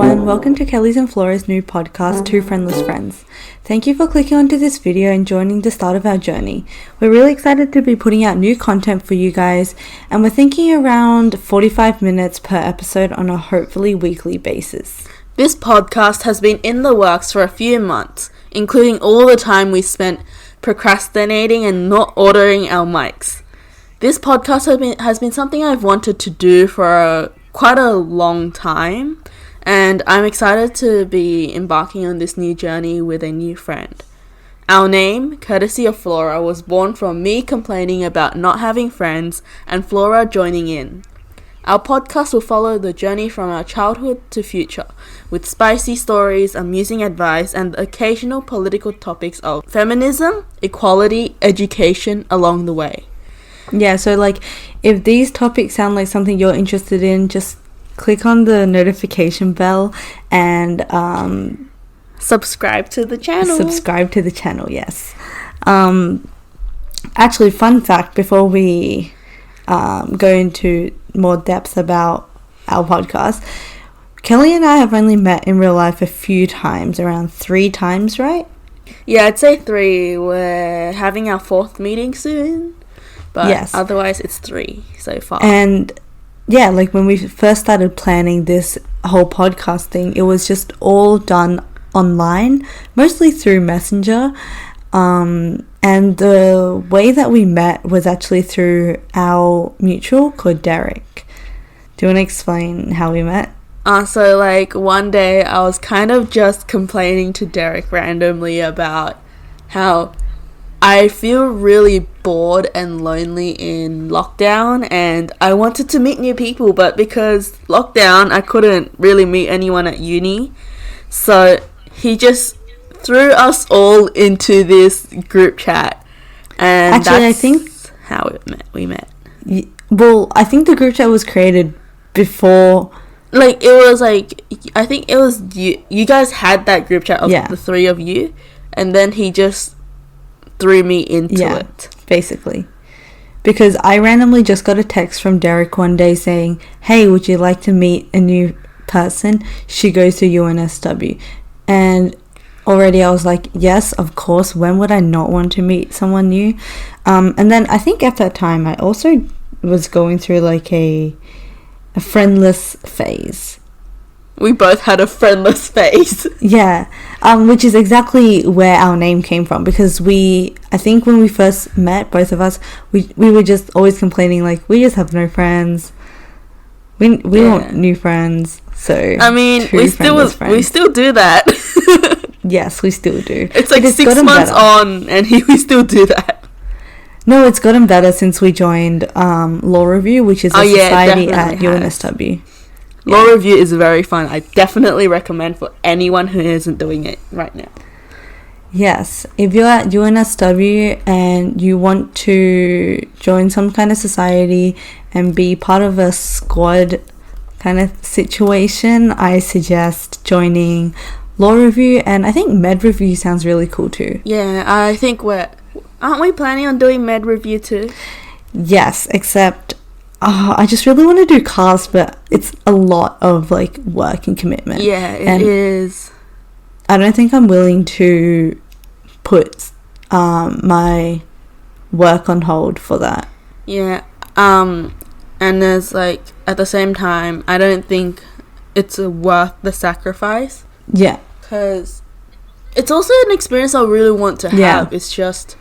everyone, welcome to Kelly's and Flora's new podcast, Two Friendless Friends. Thank you for clicking onto this video and joining the start of our journey. We're really excited to be putting out new content for you guys, and we're thinking around 45 minutes per episode on a hopefully weekly basis. This podcast has been in the works for a few months, including all the time we spent procrastinating and not ordering our mics. This podcast has been something I've wanted to do for quite a long time, and I'm excited to be embarking on this new journey with a new friend. Our name, courtesy of Flora, was born from me complaining about not having friends and Flora joining in. Our podcast will follow the journey from our childhood to future, with spicy stories, amusing advice, and the occasional political topics of feminism, equality, education along the way. Yeah, so if these topics sound like something you're interested in, just click on the notification bell and subscribe to the channel. Subscribe to the channel, yes. Actually, fun fact before we go into more depth about our podcast, Kelly and I have only met in real life a few times, around 3 times, right? Yeah, I'd say 3. We're having our 4th meeting soon. But yes, otherwise it's 3 so far. And yeah, when we first started planning this whole podcast thing, it was just all done online, mostly through Messenger. And the way that we met was actually through our mutual called Derek. Do you want to explain how we met? So one day I was kind of just complaining to Derek randomly about how I feel really bored and lonely in lockdown, and I wanted to meet new people, but because lockdown, I couldn't really meet anyone at uni. So he just threw us all into this group chat, and actually, that's I think how we met. Well, I think the group chat was created before. I think it was you guys had that group chat of the 3 of you, and then he just threw me into it, basically, because I randomly just got a text from Derek one day saying, hey, would you like to meet a new person? She goes to UNSW. And already I was like, yes, of course, when would I not want to meet someone new? And then I think at that time I also was going through a friendless phase. We both had a friendless phase. Yeah, which is exactly where our name came from, because I think when we first met, both of us, we were just always complaining, we just have no friends. We want new friends, so... I mean, we still do that. Yes, we still do. It's 6 months on, and we still do that. No, it's gotten better since we joined Law Review, which is a society at UNSW. Law Review is very fun. I definitely recommend for anyone who isn't doing it right now. Yes, if you're at UNSW and you want to join some kind of society and be part of a squad kind of situation, I suggest joining Law Review, and I think Med Review sounds really cool too. Yeah, I think aren't we planning on doing Med Review too? Yes, except I just really want to do cars, but it's a lot of work and commitment. Yeah, it is. I don't think I'm willing to put my work on hold for that. Yeah, and there's at the same time, I don't think it's worth the sacrifice. Yeah, because it's also an experience I really want to have. Yeah. It's just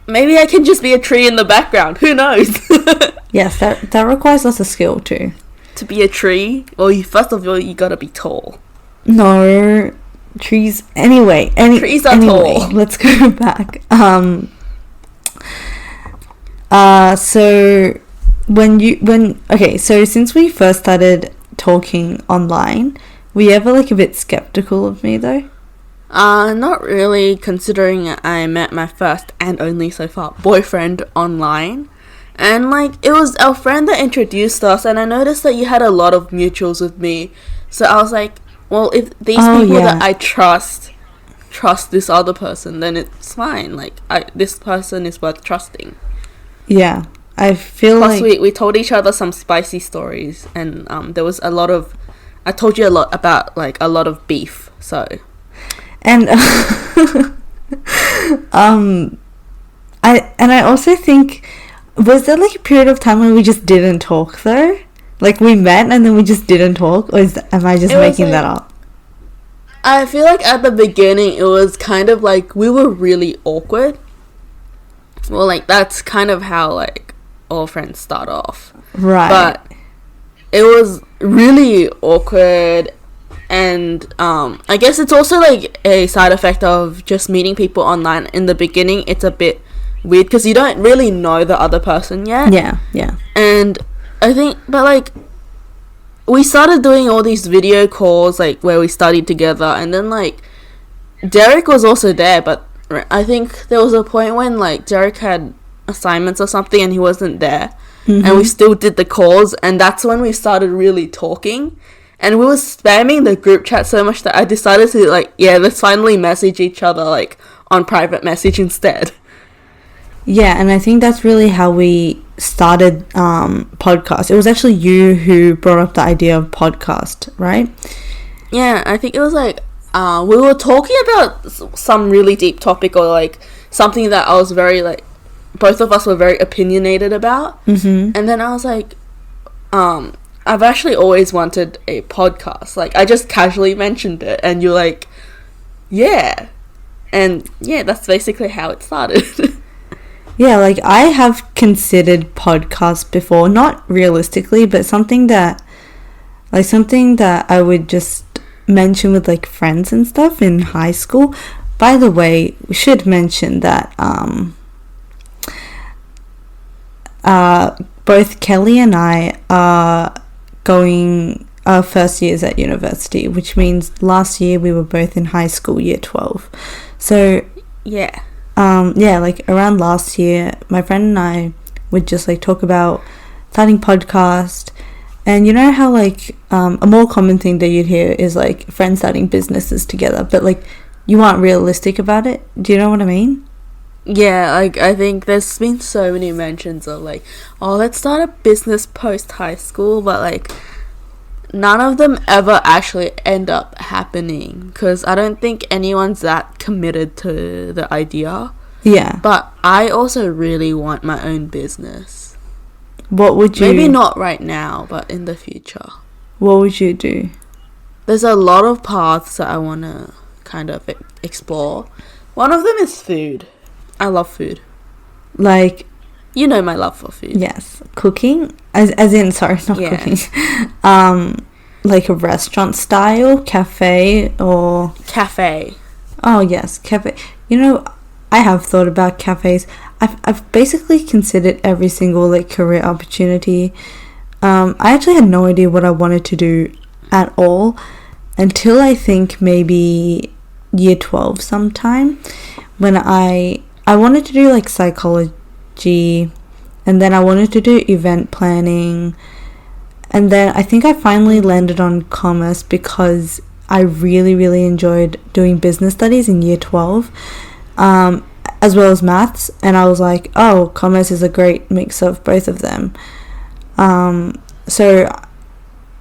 maybe I can just be a tree in the background. Who knows? Yes, that requires lots of skill too. To be a tree? Well, first of all, you gotta be tall. No, trees. Anyway, trees are tall. Let's go back. So so since we first started talking online, were you ever a bit skeptical of me though? Not really, considering I met my first and only so far boyfriend online. And it was our friend that introduced us, and I noticed that you had a lot of mutuals with me. So I was like, well, if these people that I trust this other person, then it's fine. This person is worth trusting. Yeah, I feel Plus we told each other some spicy stories, and there was a lot of I told you a lot about like a lot of beef, so. And I also think, was there like a period of time when we just didn't talk though? Like we met and then we just didn't talk, or am I just making that up? I feel like at the beginning it was kind of like we were really awkward. Well, like that's kind of how like all friends start off. Right. But it was really awkward, and I guess it's also like a side effect of just meeting people online. In the beginning it's a bit weird because you don't really know the other person yet. Yeah. And I think, but like we started doing all these video calls like where we studied together, and then like Derek was also there, but I think there was a point when like Derek had assignments or something and he wasn't there. And we still did the calls, and that's when we started really talking. And we were spamming the group chat so much that I decided to like, yeah, let's finally message each other like on private message instead. Yeah, and I think that's really how we started podcast. It was actually you who brought up the idea of podcast, right? Yeah, I think it was like we were talking about some really deep topic, or like something that I was very like, both of us were very opinionated about. And then I was like, I've actually always wanted a podcast. Like I just casually mentioned it, and you're like, yeah. And yeah, that's basically how it started. Yeah, like I have considered podcasts before, not realistically, but something that I would just mention with like friends and stuff in high school. By the way, we should mention that both Kelly and I are going our first years at university, which means last year we were both in high school, year 12. So yeah, like around last year, my friend and I would just like talk about starting podcast. And you know how like a more common thing that you'd hear is like friends starting businesses together, but like you aren't realistic about it. Do you know what I mean? Yeah, like I think there's been so many mentions of like, oh, let's start a business post high school, but like none of them ever actually end up happening because I don't think anyone's that committed to the idea. Yeah. But I also really want my own business. What would you... Maybe not right now, but in the future. What would you do? There's a lot of paths that I want to kind of explore. One of them is food. I love food. Like... You know my love for food. Yes. Cooking? As in, sorry, not cooking. Like a restaurant style? Cafe or... Cafe. Oh, yes. Cafe. You know, I have thought about cafes. I've basically considered every single like career opportunity. I actually had no idea what I wanted to do at all until I think maybe year 12 sometime, when I wanted to do like psychology, and then I wanted to do event planning, and then I think I finally landed on commerce because I really, really enjoyed doing business studies in year 12. As well as maths, and I was like, oh, commerce is a great mix of both of them. So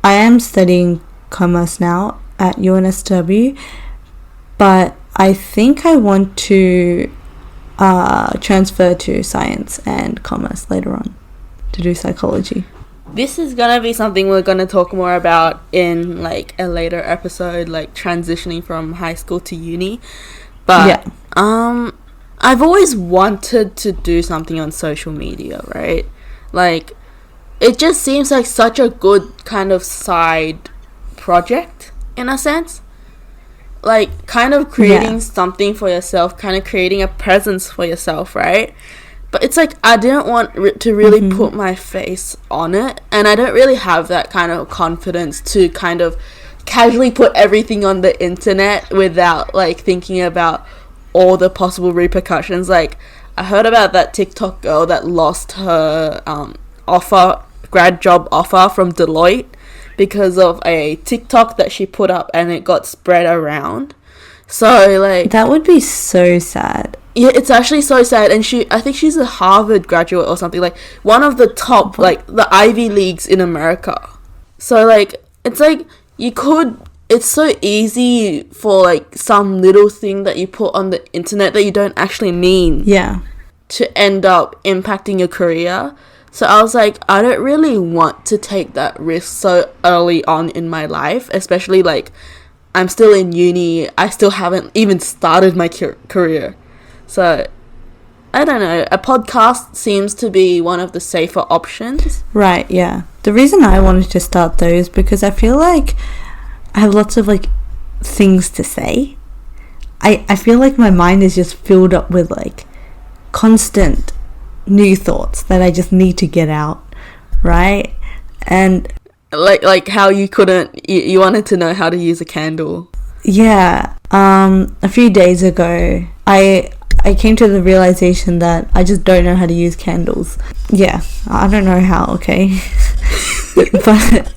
I am studying commerce now at UNSW, but I think I want to transfer to science and commerce later on to do psychology. This is gonna be something we're gonna talk more about in like a later episode, like transitioning from high school to uni. But yeah. I've always wanted to do something on social media, right? Like, it just seems like such a good kind of side project, in a sense. Like, kind of creating something for yourself, kind of creating a presence for yourself, right? But it's like, I didn't want to really put my face on it, and I don't really have that kind of confidence to kind of casually put everything on the internet without, like, thinking about all the possible repercussions. Like, I heard about that TikTok girl that lost her grad job offer from Deloitte because of a TikTok that she put up and it got spread around. So like, that would be so sad. Yeah, it's actually so sad. And I think she's a Harvard graduate or something, like one of the top, like the Ivy Leagues in America. So like, it's like, it's so easy for like some little thing that you put on the internet that you don't actually mean to end up impacting your career. So I was like, I don't really want to take that risk so early on in my life, especially like I'm still in uni. I still haven't even started my career. So I don't know, a podcast seems to be one of the safer options. Right, yeah. The reason I wanted to start though is because I feel like I have lots of like things to say. I feel like my mind is just filled up with like constant new thoughts that I just need to get out, right? And like how you wanted to know how to use a candle. Yeah. A few days ago I came to the realization that I just don't know how to use candles. Yeah, I don't know how, okay? But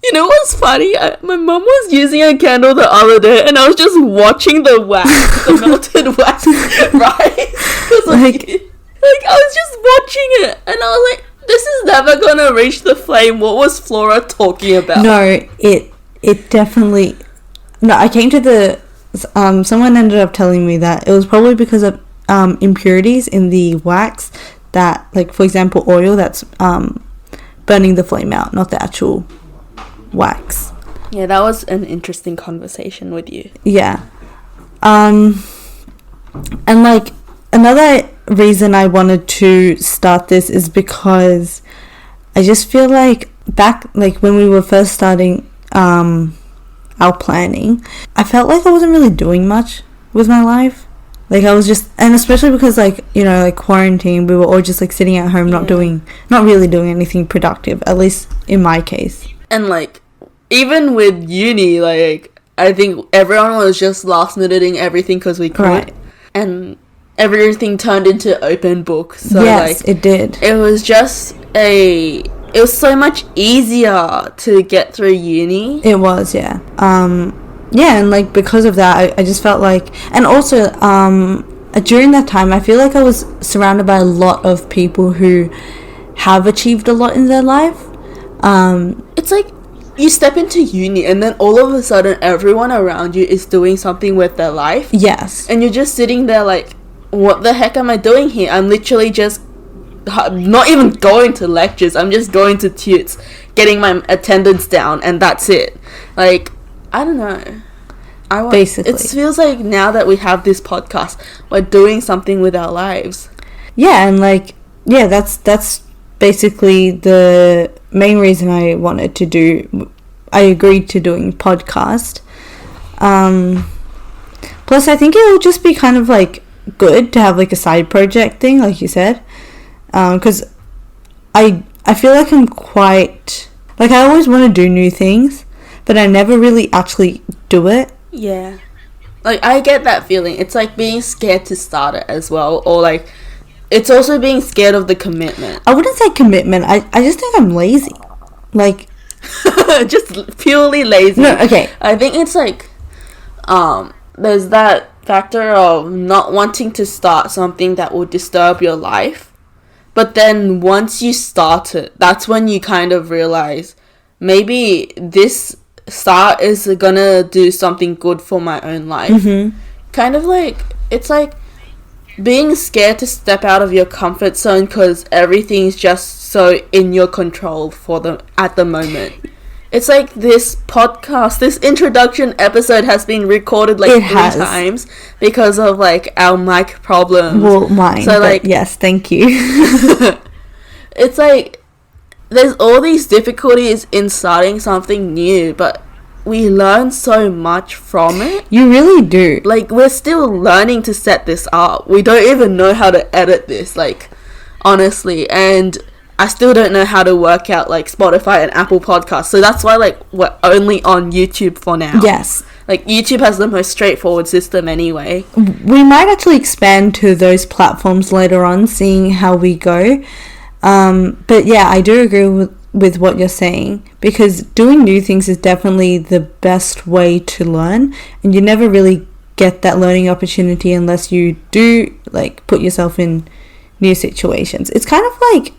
you know what's funny? My mum was using a candle the other day, and I was just watching the wax, the melted wax, right? Because like I was just watching it, and I was like, this is never gonna reach the flame. What was Flora talking about? No, it definitely. No, I came to the. Someone ended up telling me that it was probably because of impurities in the wax that, like, for example, oil that's burning the flame out, not the actual wax. Yeah, that was an interesting conversation with you. Yeah. And like another reason I wanted to start this is because I just feel like back like when we were first starting our planning, I felt like I wasn't really doing much with my life. Like I was just, and especially because like, you know, like quarantine, we were all just like sitting at home, not really doing anything productive, at least in my case. And like even with uni, like I think everyone was just last minuting everything because we could, right. And everything turned into open book. So yes, like it did. It was so much easier to get through uni. It was, yeah. Yeah, and like because of that, I just felt like, and also during that time, I feel like I was surrounded by a lot of people who have achieved a lot in their life. It's like you step into uni and then all of a sudden everyone around you is doing something with their life. Yes. And you're just sitting there like, what the heck am I doing here? I'm literally just not even going to lectures. I'm just going to tutes, getting my attendance down, and that's it. Like, I don't know. Basically. It feels like now that we have this podcast, we're doing something with our lives. Yeah, and like, yeah, that's basically the main reason I agreed to doing podcast. Plus I think it will just be kind of like good to have like a side project thing, like you said, because I feel like I'm quite like, I always want to do new things, but I never really actually do it. Yeah, like I get that feeling. It's like being scared to start it as well, or like it's also being scared of the commitment. I wouldn't say commitment. I just think I'm lazy. Like just purely lazy. No, okay. I think it's like there's that factor of not wanting to start something that will disturb your life, but then once you start it, that's when you kind of realize maybe this start is gonna do something good for my own life. Mm-hmm. Kind of like, it's like being scared to step out of your comfort zone because everything's just so in your control at the moment. It's like this podcast, this introduction episode has been recorded like 3 times because of like our mic problems. Well, mine. So like, yes, thank you. It's like there's all these difficulties in starting something new, but we learn so much from it. You really do. Like, we're still learning to set this up. We don't even know how to edit this, like, honestly. And I still don't know how to work out, like, Spotify and Apple Podcasts. So that's why, like, we're only on YouTube for now. Yes. Like, YouTube has the most straightforward system anyway. We might actually expand to those platforms later on, seeing how we go. But yeah, I do agree with what you're saying, because doing new things is definitely the best way to learn, and you never really get that learning opportunity unless you do like put yourself in new situations. It's kind of like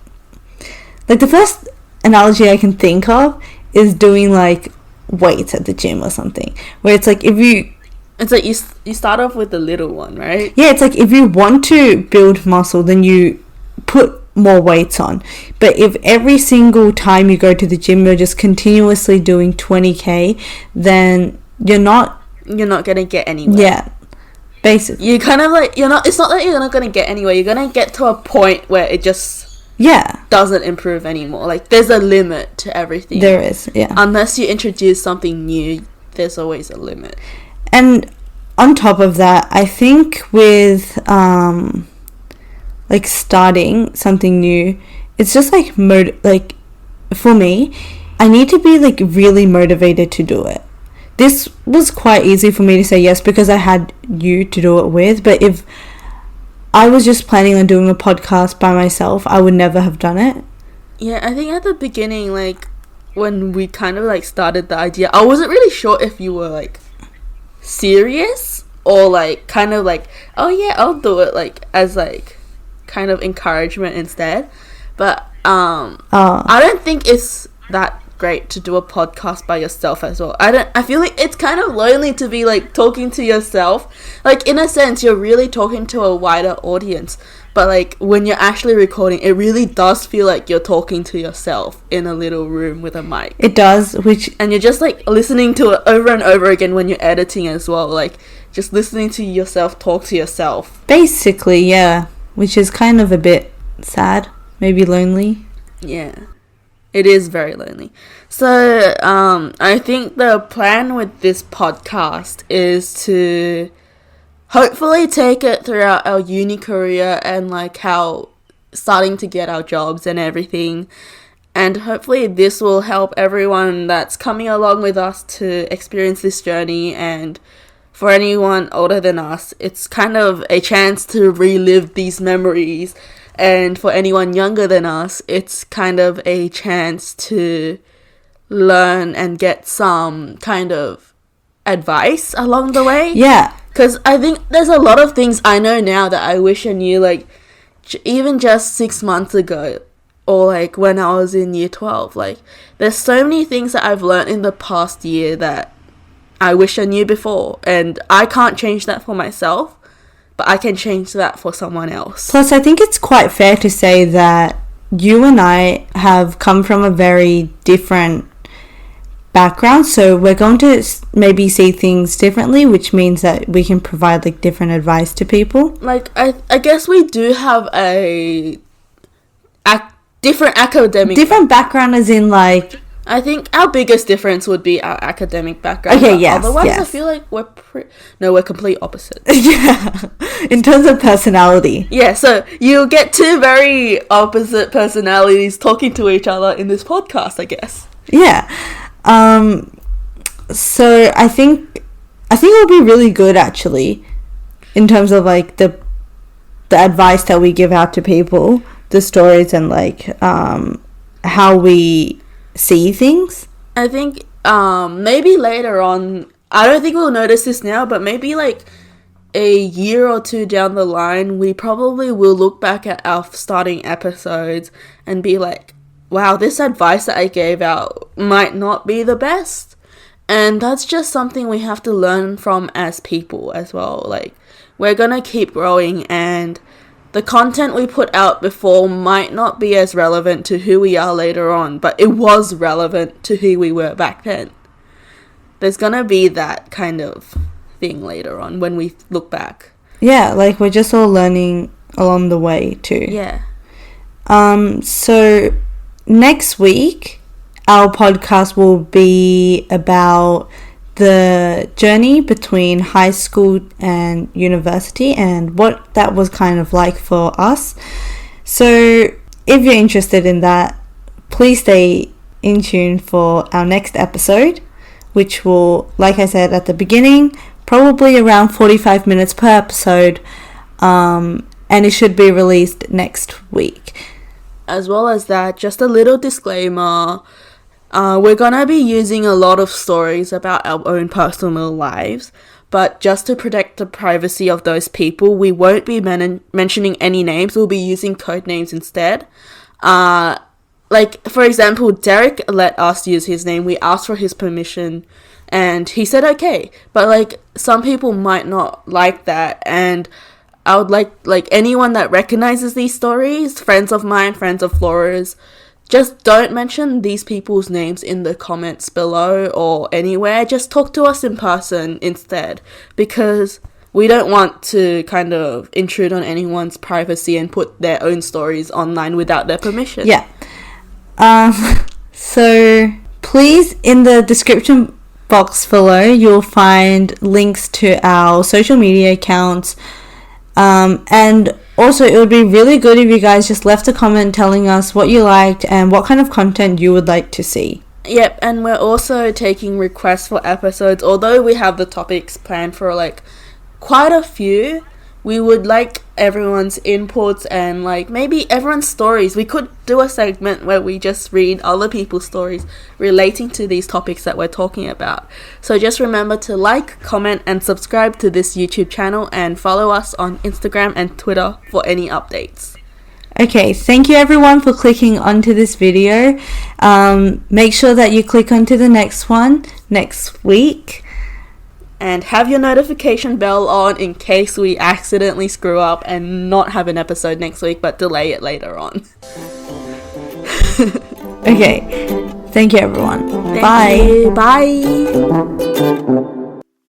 the first analogy I can think of is doing like weights at the gym or something. Where it's like if you... It's like you start off with the little one, right? Yeah, it's like if you want to build muscle, then you put more weights on. But if every single time you go to the gym, you're just continuously doing 20k, then you're not gonna get anywhere. Yeah, basically. You kind of like, it's not that you're not gonna get anywhere. You're gonna get to a point where it just doesn't improve anymore. Like, there's a limit to everything. There is, yeah. Unless you introduce something new, there's always a limit. And on top of that, I think with like starting something new, it's just like for me, I need to be like really motivated to do it. This was quite easy for me to say yes because I had you to do it with, but if I was just planning on doing a podcast by myself, I would never have done it. Yeah, I think at the beginning, like when we kind of like started the idea, I wasn't really sure if you were like serious or like kind of like, oh yeah, I'll do it, like as like kind of encouragement instead. But I don't think it's that great to do a podcast by yourself as well. I feel like it's kind of lonely to be like talking to yourself. Like, in a sense, you're really talking to a wider audience, but like when you're actually recording, it really does feel like you're talking to yourself in a little room with a mic. It does, and you're just like listening to it over and over again when you're editing as well, like just listening to yourself talk to yourself. Basically, yeah, which is kind of a bit sad, maybe lonely. Yeah. It is very lonely. So, I think the plan with this podcast is to hopefully take it throughout our uni career and like how starting to get our jobs and everything. And hopefully this will help everyone that's coming along with us to experience this journey. And for anyone older than us, it's kind of a chance to relive these memories. And for anyone younger than us, it's kind of a chance to learn and get some kind of advice along the way. Yeah. Because I think there's a lot of things I know now that I wish I knew, like, even just 6 months ago. Or, like, when I was in year 12. Like, there's so many things that I've learned in the past year that I wish I knew before. And I can't change that for myself. But I can change that for someone else. Plus, I think it's quite fair to say that you and I have come from a very different background. So we're going to maybe see things differently, which means that we can provide like different advice to people. Like, I guess we do have a different academic... Different background as in like... I think our biggest difference would be our academic background. Okay, yes. Otherwise, I feel like we're complete opposites. Yeah, in terms of personality. Yeah, so you'll get two very opposite personalities talking to each other in this podcast, I guess. Yeah. So I think it'll be really good actually, in terms of like the advice that we give out to people, the stories, and like how we see things. I think maybe later on, I don't think we'll notice this now, but maybe like a year or two down the line, we probably will look back at our starting episodes and be like, wow, this advice that I gave out might not be the best. And that's just something we have to learn from as people as well. Like, we're gonna keep growing, and the content we put out before might not be as relevant to who we are later on, but it was relevant to who we were back then. There's gonna be that kind of thing later on when we look back. Yeah, like we're just all learning along the way too. Yeah. So next week, our podcast will be about the journey between high school and university and what that was kind of like for us. So if you're interested in that, please stay in tune for our next episode, which will, like I said at the beginning, probably around 45 minutes per episode, and it should be released next week. As well as that, just a little disclaimer, we're gonna be using a lot of stories about our own personal lives, but just to protect the privacy of those people, we won't be mentioning any names. We'll be using code names instead. like, for example, Derek let us use his name. We asked for his permission and he said okay. But, like, some people might not like that, and I would like anyone that recognizes these stories, friends of mine, friends of Flora's, just don't mention these people's names in the comments below or anywhere. Just talk to us in person instead, because we don't want to kind of intrude on anyone's privacy and put their own stories online without their permission. Yeah. So please, in the description box below, you'll find links to our social media accounts. And also, it would be really good if you guys just left a comment telling us what you liked and what kind of content you would like to see. Yep, and we're also taking requests for episodes. Although we have the topics planned for, like, quite a few, we would like everyone's inputs and, like, maybe everyone's stories. We could do a segment where we just read other people's stories relating to these topics that we're talking about. So just remember to like, comment, and subscribe to this YouTube channel, and follow us on Instagram and Twitter for any updates. Okay, thank you everyone for clicking onto this video. Make sure that you click onto the next one next week. And have your notification bell on in case we accidentally screw up and not have an episode next week, but delay it later on. Okay, thank you everyone. Thank you. Bye.